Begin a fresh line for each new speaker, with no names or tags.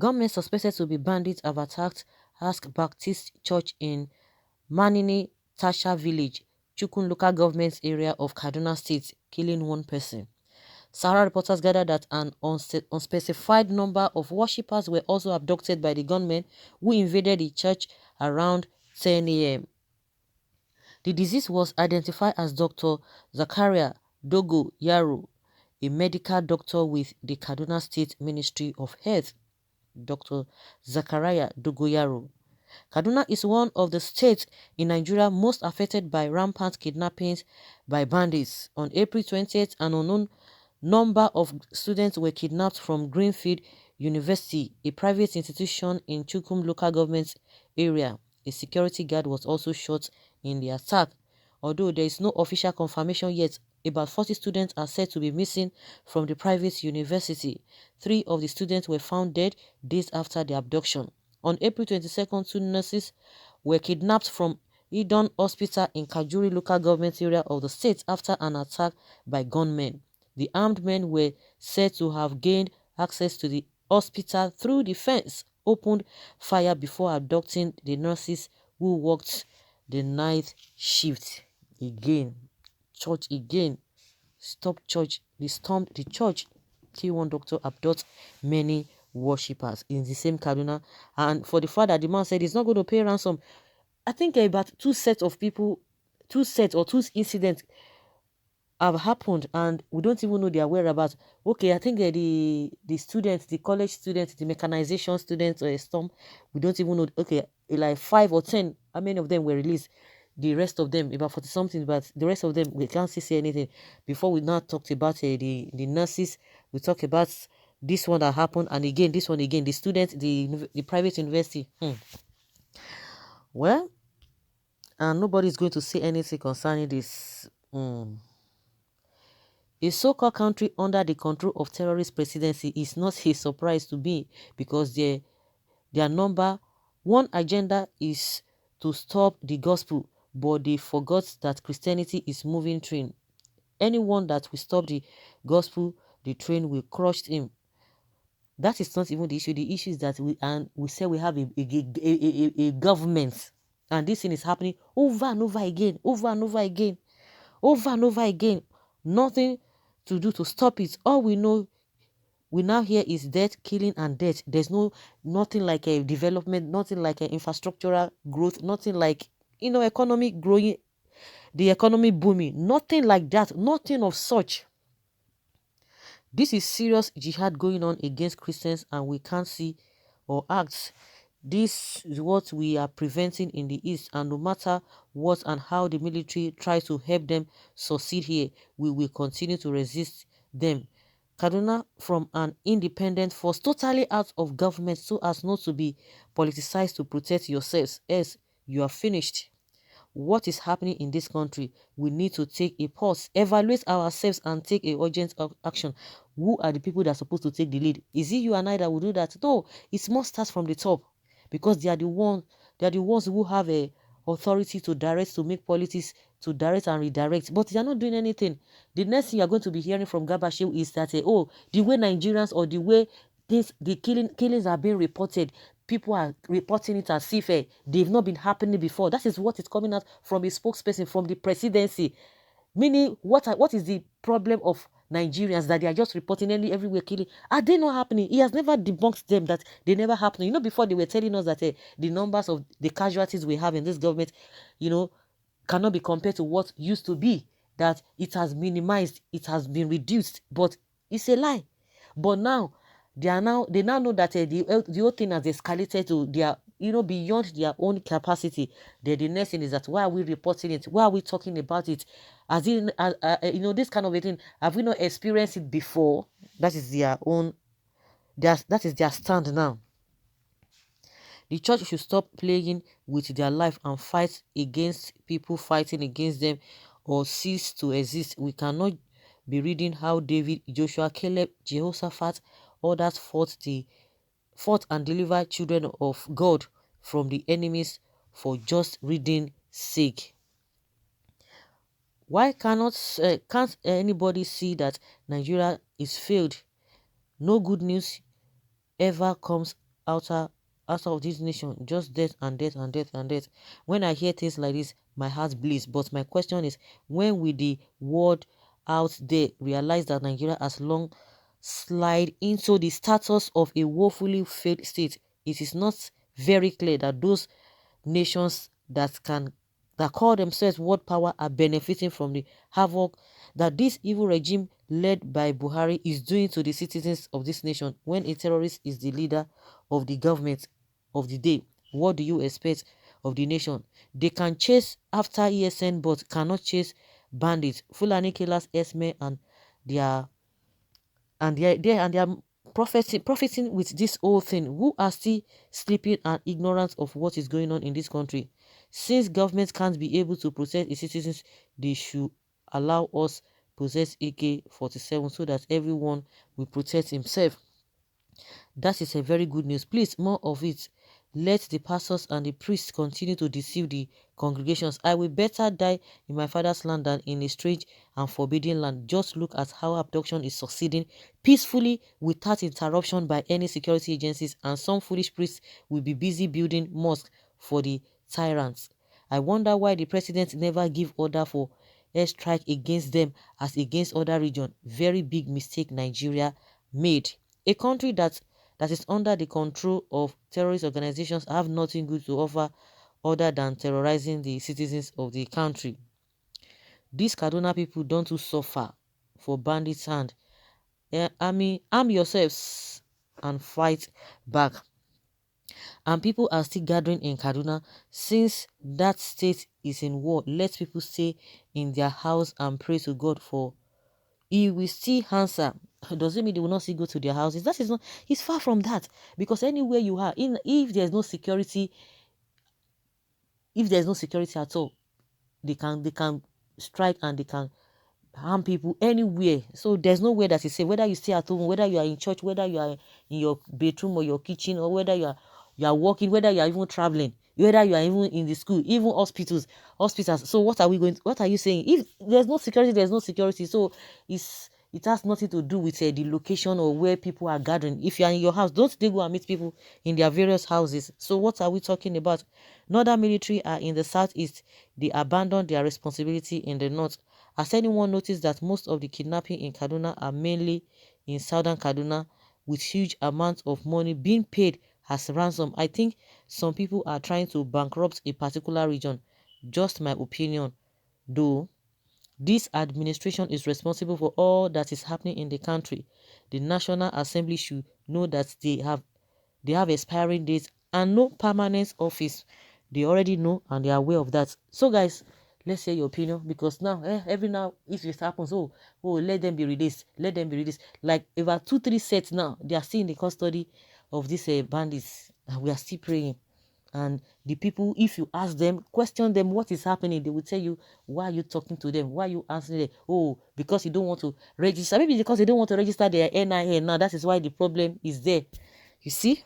Gunmen suspected to be bandits have attacked Ask Baptist Church in Manini Tasha village, Chukun local government area of Kaduna State, killing one person. Sahara reporters gathered that an unspecified number of worshippers were also abducted by the gunmen who invaded the church around 10 a.m. The deceased was identified as Dr. Zakaria Dogo Yaro, a medical doctor with the Kaduna State Ministry of Health. Dr. Zakaria Dogoyaro. Kaduna is one of the states in Nigeria most affected by rampant kidnappings by bandits. On April 20th, an unknown number of students were kidnapped from Greenfield University, a private institution in Chukum local government area. A security guard was also shot in the attack. Although there is no official confirmation yet, about 40 students are said to be missing from the private university. 3 of the students were found dead days after the abduction. On April 22nd, 2 nurses were kidnapped from Idon Hospital in Kajuri local government area of the state after an attack by gunmen. The armed men were said to have gained access to the hospital through the fence, opened fire before abducting the nurses who worked the night shift. Again, church again. Stop church. They stormed the church. Kill one doctor, abduct many worshippers in the same Kaduna. And for the fact that the man said he's not going to pay ransom, I think about 2 sets of people, 2 sets or 2 incidents have happened and we don't even know their whereabouts. Okay, I think the students, the college students, the mechanization students or a storm, we don't even know. Okay, like 5 or 10, how many of them were released? The rest of them, about 40 something, but the rest of them we can't see anything. Before we now talked about the nurses, we talk about this one that happened, and again this one again, the students, the private university. Well, and nobody's going to say anything concerning this. A so-called country under the control of terrorist presidency is not a surprise to me, because their number one agenda is to stop the gospel, but they forgot that Christianity is moving train. Anyone that will stop the gospel, the train will crush him. That is not even the issue. The issue is that we say we have a government, and this thing is happening over and over again, over and over again, over and over again. Nothing to do to stop it. All we now hear is death, killing, and death. There's nothing like a development, nothing like an infrastructural growth, nothing like economy growing, the economy booming, nothing like that, nothing of such. This is serious jihad going on against Christians, and we can't see or act. This is what we are preventing in the East, and no matter what and how the military tries to help them succeed here, we will continue to resist them. Kaduna, from an independent force, totally out of government, so as not to be politicized, to protect yourselves, else you are finished. What is happening in this country? We need to take a pause, evaluate ourselves, and take a urgent action. Who are the people that are supposed to take the lead? Is it you and I that will do that? No, it must start from the top, because they are the ones who have a authority to direct, to make politics, to direct and redirect, but they are not doing anything. The next thing you are going to be hearing from Gabashew is that the way Nigerians, or the way the killings are being reported, people are reporting it as if they've not been happening before. That is what is coming out from a spokesperson from the presidency. Meaning, what is the problem of Nigerians, that they are just reporting everywhere killing? Are they not happening? He has never debunked them that they never happen. Before they were telling us that the numbers of the casualties we have in this government, cannot be compared to what used to be, that it has minimized, it has been reduced, but it's a lie. But now, they now know that the whole thing has escalated to their, beyond their own capacity. The next thing is that, why are we reporting it? Why are we talking about it? As in, this kind of a thing, have we not experienced it before? That is their own, that is their stand now. The church should stop playing with their life and fight against people fighting against them, or cease to exist. We cannot be reading how David, Joshua, Caleb, Jehoshaphat, others fought and delivered children of God from the enemies for just reading sake. Why can't anybody see that Nigeria is failed? No good news ever comes outer of this nation, just death and death and death and death. When I hear things like this, my heart bleeds. But my question is, when will the world out there realize that Nigeria has long slide into the status of a woefully failed state? It is not very clear that those nations that call themselves world power are benefiting from the havoc that this evil regime led by Buhari is doing to the citizens of this nation. When a terrorist is the leader of the government of the day, what do you expect of the nation? They can chase after ESN but cannot chase bandits, Fulani killers, Esme, and their they are profiting with this whole thing, who are still sleeping and ignorant of what is going on in this country. Since government can't be able to protect its citizens, they should allow us possess AK-47 so that everyone will protect himself. That is a very good news. Please, more of it. Let the pastors and the priests continue to deceive the congregations. I will better die in my father's land than in a strange and forbidden land. Just look at how abduction is succeeding peacefully without interruption by any security agencies, and some foolish priests will be busy building mosques for the tyrants. I wonder why the president never give order for airstrike against them as against other regions. Very big mistake Nigeria made. A country that is under the control of terrorist organizations have nothing good to offer other than terrorizing the citizens of the country. These Kaduna people don't suffer for bandits' hand. Arm yourselves and fight back. And people are still gathering in Kaduna. Since that state is in war, let people stay in their house and pray to God, for He will still answer. Does it mean they will not still go to their houses? That is not, it's far from that. Because anywhere you are, if there's no security, at all, they can strike and they can harm people anywhere. So there's nowhere that is safe. Whether you stay at home, whether you are in church, whether you are in your bedroom or your kitchen, or whether you are walking, whether you are even traveling, whether you are even in the school, even hospitals. So what are you saying? If there's no security, there's no security. So it has nothing to do with the location or where people are gathering. If you are in your house, don't they go and meet people in their various houses? So what are we talking about? Northern military are in the southeast. They abandon their responsibility in the north. Has anyone noticed that most of the kidnapping in Kaduna are mainly in southern Kaduna, with huge amounts of money being paid as ransom? I think some people are trying to bankrupt a particular region. Just my opinion, though. This administration is responsible for all that is happening in the country. The National Assembly should know that they have expiring dates and no permanent office. They already know and they are aware of that. So guys, let's hear your opinion, because now every now if it happens, let them be released, like about 2-3 sets now, they are still in the custody of these bandits, and we are still praying. And the people, if you ask them, question them what is happening, they will tell you, why are you talking to them, why are you answering them? Oh, because you don't want to register. Maybe because they don't want to register their NIN. Now that is why the problem is there. You see.